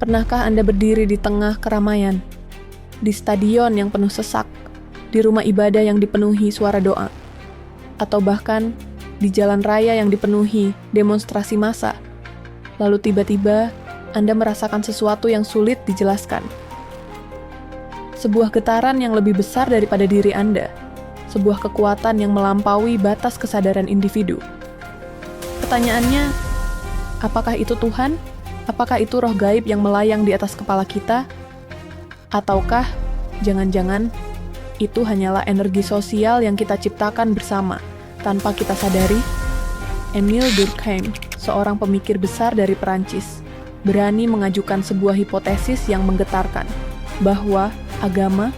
Pernahkah Anda berdiri di tengah keramaian, di stadion yang penuh sesak, di rumah ibadah yang dipenuhi suara doa, atau bahkan di jalan raya yang dipenuhi demonstrasi massa, lalu tiba-tiba Anda merasakan sesuatu yang sulit dijelaskan? Sebuah getaran yang lebih besar daripada diri Anda, sebuah kekuatan yang melampaui batas kesadaran individu. Pertanyaannya, apakah itu Tuhan? Apakah itu roh gaib yang melayang di atas kepala kita? Ataukah, jangan-jangan, itu hanyalah energi sosial yang kita ciptakan bersama, tanpa kita sadari? Émile Durkheim, seorang pemikir besar dari Perancis, berani mengajukan sebuah hipotesis yang menggetarkan, bahwa agama,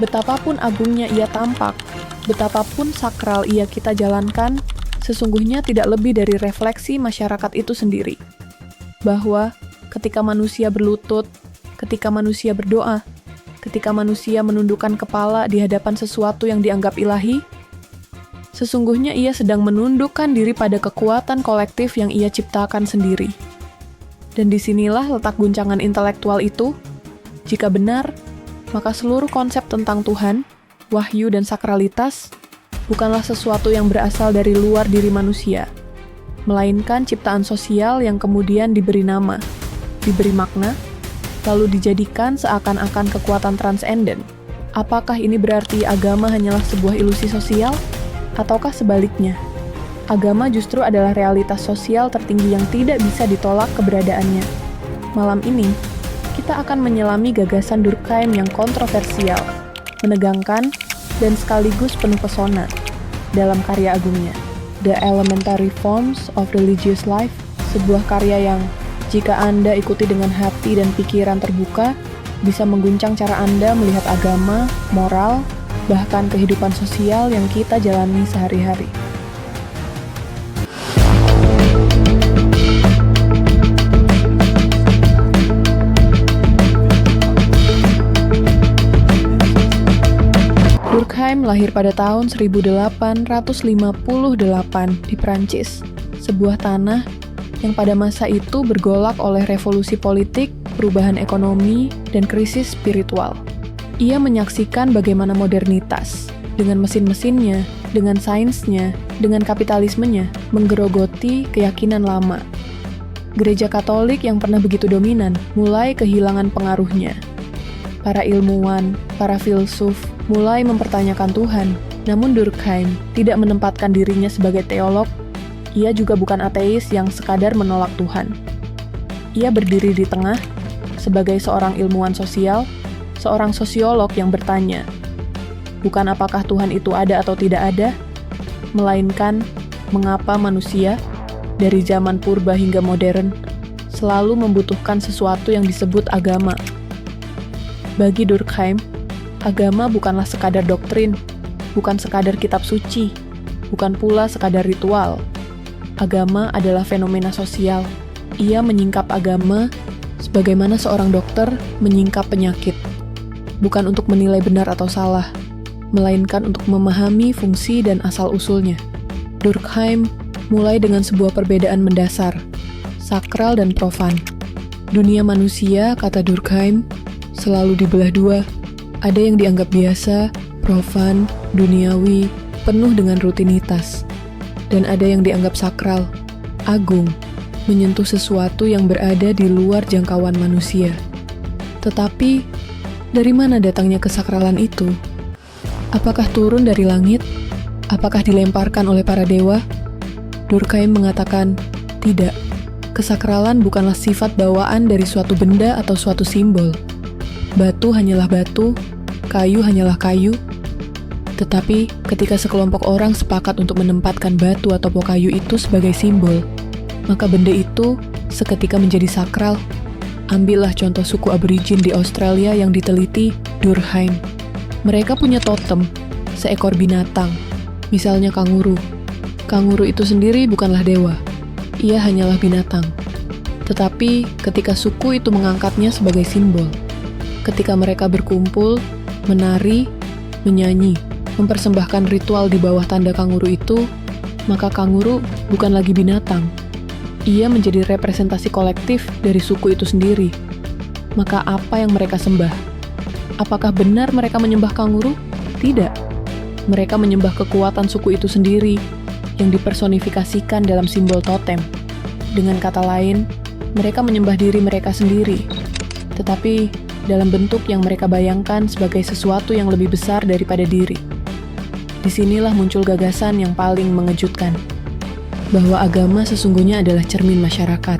betapapun agungnya ia tampak, betapapun sakral ia kita jalankan, sesungguhnya tidak lebih dari refleksi masyarakat itu sendiri. Bahwa ketika manusia berlutut, ketika manusia berdoa, ketika manusia menundukkan kepala di hadapan sesuatu yang dianggap ilahi, sesungguhnya ia sedang menundukkan diri pada kekuatan kolektif yang ia ciptakan sendiri. Dan disinilah letak guncangan intelektual itu. Jika benar, maka seluruh konsep tentang Tuhan, wahyu dan sakralitas bukanlah sesuatu yang berasal dari luar diri manusia, melainkan ciptaan sosial yang kemudian diberi nama, diberi makna, lalu dijadikan seakan-akan kekuatan transenden. Apakah ini berarti agama hanyalah sebuah ilusi sosial? Ataukah sebaliknya? Agama justru adalah realitas sosial tertinggi yang tidak bisa ditolak keberadaannya. Malam ini, kita akan menyelami gagasan Durkheim yang kontroversial, menegangkan, dan sekaligus penuh pesona dalam karya agungnya, The Elementary Forms of Religious Life, sebuah karya yang, jika Anda ikuti dengan hati dan pikiran terbuka, bisa mengguncang cara Anda melihat agama, moral, bahkan kehidupan sosial yang kita jalani sehari-hari. Durkheim lahir pada tahun 1858 di Prancis, sebuah tanah yang pada masa itu bergolak oleh revolusi politik, perubahan ekonomi, dan krisis spiritual. Ia menyaksikan bagaimana modernitas, dengan mesin-mesinnya, dengan sainsnya, dengan kapitalismenya, menggerogoti keyakinan lama. Gereja Katolik yang pernah begitu dominan mulai kehilangan pengaruhnya. Para ilmuwan, para filsuf, mulai mempertanyakan Tuhan, namun Durkheim tidak menempatkan dirinya sebagai teolog. Ia juga bukan ateis yang sekadar menolak Tuhan. Ia berdiri di tengah sebagai seorang ilmuwan sosial, seorang sosiolog yang bertanya, bukan apakah Tuhan itu ada atau tidak ada, melainkan mengapa manusia, dari zaman purba hingga modern, selalu membutuhkan sesuatu yang disebut agama. Bagi Durkheim, agama bukanlah sekadar doktrin, bukan sekadar kitab suci, bukan pula sekadar ritual. Agama adalah fenomena sosial. Ia menyingkap agama sebagaimana seorang dokter menyingkap penyakit. Bukan untuk menilai benar atau salah, melainkan untuk memahami fungsi dan asal-usulnya. Durkheim mulai dengan sebuah perbedaan mendasar, sakral dan profan. Dunia manusia, kata Durkheim, selalu dibelah dua. Ada yang dianggap biasa, profan, duniawi, penuh dengan rutinitas. Dan ada yang dianggap sakral, agung, menyentuh sesuatu yang berada di luar jangkauan manusia. Tetapi, dari mana datangnya kesakralan itu? Apakah turun dari langit? Apakah dilemparkan oleh para dewa? Durkheim mengatakan, tidak. Kesakralan bukanlah sifat bawaan dari suatu benda atau suatu simbol. Batu hanyalah batu, kayu hanyalah kayu. Tetapi ketika sekelompok orang sepakat untuk menempatkan batu atau kayu itu sebagai simbol, maka benda itu seketika menjadi sakral. Ambillah contoh suku aborigin di Australia yang diteliti Durkheim. Mereka punya totem, seekor binatang, misalnya kanguru. Kanguru itu sendiri bukanlah dewa, ia hanyalah binatang. Tetapi ketika suku itu mengangkatnya sebagai simbol, ketika mereka berkumpul, menari, menyanyi, mempersembahkan ritual di bawah tanda kanguru itu, maka kanguru bukan lagi binatang. Ia menjadi representasi kolektif dari suku itu sendiri. Maka apa yang mereka sembah? Apakah benar mereka menyembah kanguru? Tidak. Mereka menyembah kekuatan suku itu sendiri yang dipersonifikasikan dalam simbol totem. Dengan kata lain, mereka menyembah diri mereka sendiri, tetapi dalam bentuk yang mereka bayangkan sebagai sesuatu yang lebih besar daripada diri. Disinilah muncul gagasan yang paling mengejutkan, bahwa agama sesungguhnya adalah cermin masyarakat.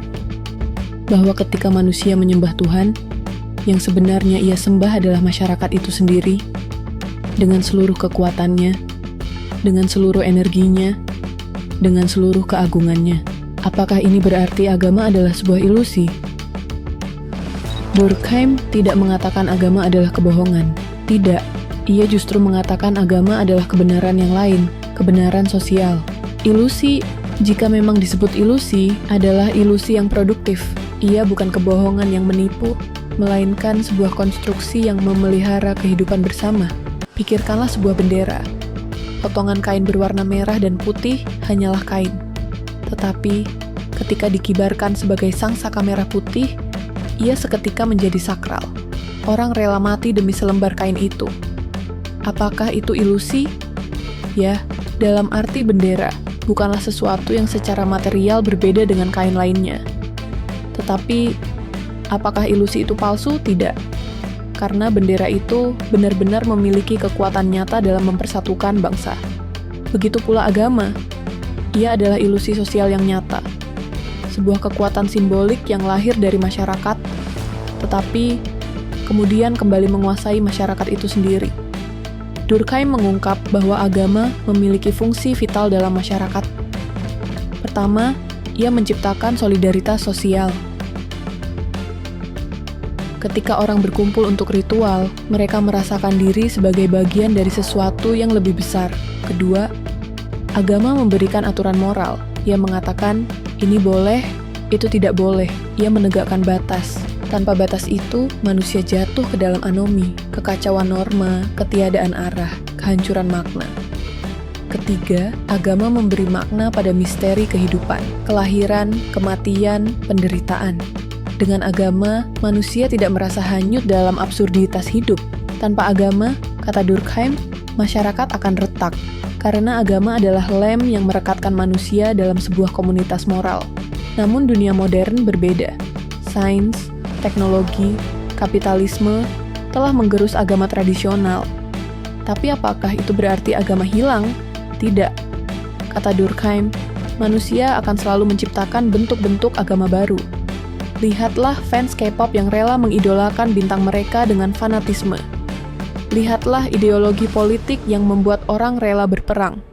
Bahwa ketika manusia menyembah Tuhan, yang sebenarnya ia sembah adalah masyarakat itu sendiri, dengan seluruh kekuatannya, dengan seluruh energinya, dengan seluruh keagungannya. Apakah ini berarti agama adalah sebuah ilusi? Durkheim tidak mengatakan agama adalah kebohongan. Tidak, ia justru mengatakan agama adalah kebenaran yang lain, kebenaran sosial. Ilusi, jika memang disebut ilusi, adalah ilusi yang produktif. Ia bukan kebohongan yang menipu, melainkan sebuah konstruksi yang memelihara kehidupan bersama. Pikirkanlah sebuah bendera. Potongan kain berwarna merah dan putih hanyalah kain. Tetapi, ketika dikibarkan sebagai sangsaka merah putih, ia seketika menjadi sakral. Orang rela mati demi selembar kain itu. Apakah itu ilusi? Ya, dalam arti bendera bukanlah sesuatu yang secara material berbeda dengan kain lainnya. Tetapi, apakah ilusi itu palsu? Tidak. Karena bendera itu benar-benar memiliki kekuatan nyata dalam mempersatukan bangsa. Begitu pula agama. Ia adalah ilusi sosial yang nyata. Sebuah kekuatan simbolik yang lahir dari masyarakat, tetapi kemudian kembali menguasai masyarakat itu sendiri. Durkheim mengungkap bahwa agama memiliki fungsi vital dalam masyarakat. Pertama, ia menciptakan solidaritas sosial. Ketika orang berkumpul untuk ritual, mereka merasakan diri sebagai bagian dari sesuatu yang lebih besar. Kedua, agama memberikan aturan moral. Ia mengatakan, ini boleh, itu tidak boleh. Ia menegakkan batas. Tanpa batas itu, manusia jatuh ke dalam anomi, kekacauan norma, ketiadaan arah, kehancuran makna. Ketiga, agama memberi makna pada misteri kehidupan, kelahiran, kematian, penderitaan. Dengan agama, manusia tidak merasa hanyut dalam absurditas hidup. Tanpa agama, kata Durkheim, masyarakat akan retak, karena agama adalah lem yang merekatkan manusia dalam sebuah komunitas moral. Namun dunia modern berbeda. Sains, teknologi, kapitalisme telah menggerus agama tradisional. Tapi apakah itu berarti agama hilang? Tidak. Kata Durkheim, manusia akan selalu menciptakan bentuk-bentuk agama baru. Lihatlah fans K-pop yang rela mengidolakan bintang mereka dengan fanatisme. Lihatlah ideologi politik yang membuat orang rela berperang.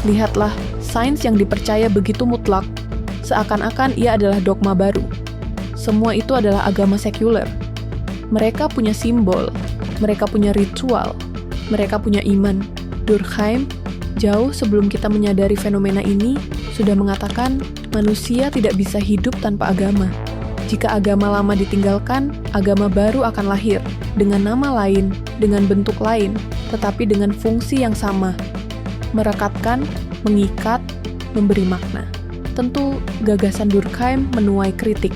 Lihatlah sains yang dipercaya begitu mutlak, seakan-akan ia adalah dogma baru. Semua itu adalah agama sekuler. Mereka punya simbol, mereka punya ritual, mereka punya iman. Durkheim, jauh sebelum kita menyadari fenomena ini, sudah mengatakan manusia tidak bisa hidup tanpa agama. Jika agama lama ditinggalkan, agama baru akan lahir, dengan nama lain, dengan bentuk lain, tetapi dengan fungsi yang sama. Merekatkan, mengikat, memberi makna. Tentu, gagasan Durkheim menuai kritik.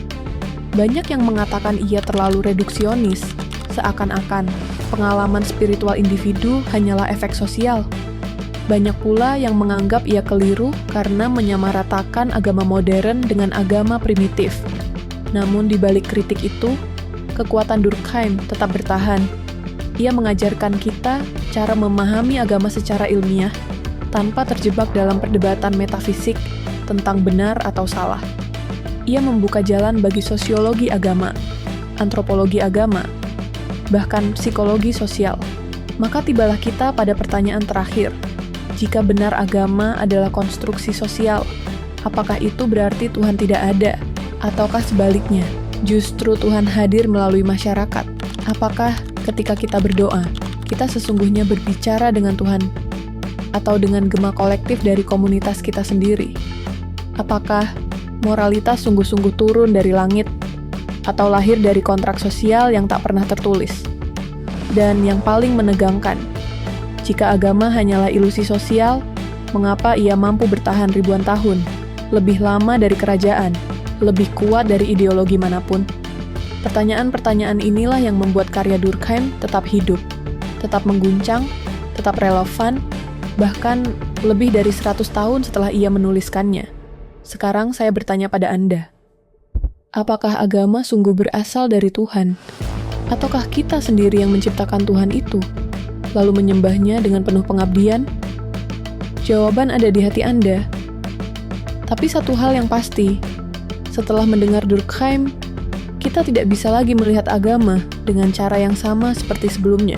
Banyak yang mengatakan ia terlalu reduksionis, seakan-akan pengalaman spiritual individu hanyalah efek sosial. Banyak pula yang menganggap ia keliru karena menyamaratakan agama modern dengan agama primitif. Namun di balik kritik itu, kekuatan Durkheim tetap bertahan. Ia mengajarkan kita cara memahami agama secara ilmiah, tanpa terjebak dalam perdebatan metafisik tentang benar atau salah. Ia membuka jalan bagi sosiologi agama, antropologi agama, bahkan psikologi sosial. Maka tibalah kita pada pertanyaan terakhir. Jika benar agama adalah konstruksi sosial, apakah itu berarti Tuhan tidak ada? Ataukah sebaliknya, justru Tuhan hadir melalui masyarakat? Apakah ketika kita berdoa, kita sesungguhnya berbicara dengan Tuhan? Atau dengan gema kolektif dari komunitas kita sendiri? Apakah moralitas sungguh-sungguh turun dari langit? Atau lahir dari kontrak sosial yang tak pernah tertulis? Dan yang paling menegangkan, jika agama hanyalah ilusi sosial, mengapa ia mampu bertahan ribuan tahun, lebih lama dari kerajaan, lebih kuat dari ideologi manapun? Pertanyaan-pertanyaan inilah yang membuat karya Durkheim tetap hidup, tetap mengguncang, tetap relevan, bahkan lebih dari 100 tahun setelah ia menuliskannya. Sekarang saya bertanya pada Anda, apakah agama sungguh berasal dari Tuhan? Ataukah kita sendiri yang menciptakan Tuhan itu, lalu menyembahnya dengan penuh pengabdian? Jawaban ada di hati Anda. Tapi satu hal yang pasti, setelah mendengar Durkheim, kita tidak bisa lagi melihat agama dengan cara yang sama seperti sebelumnya.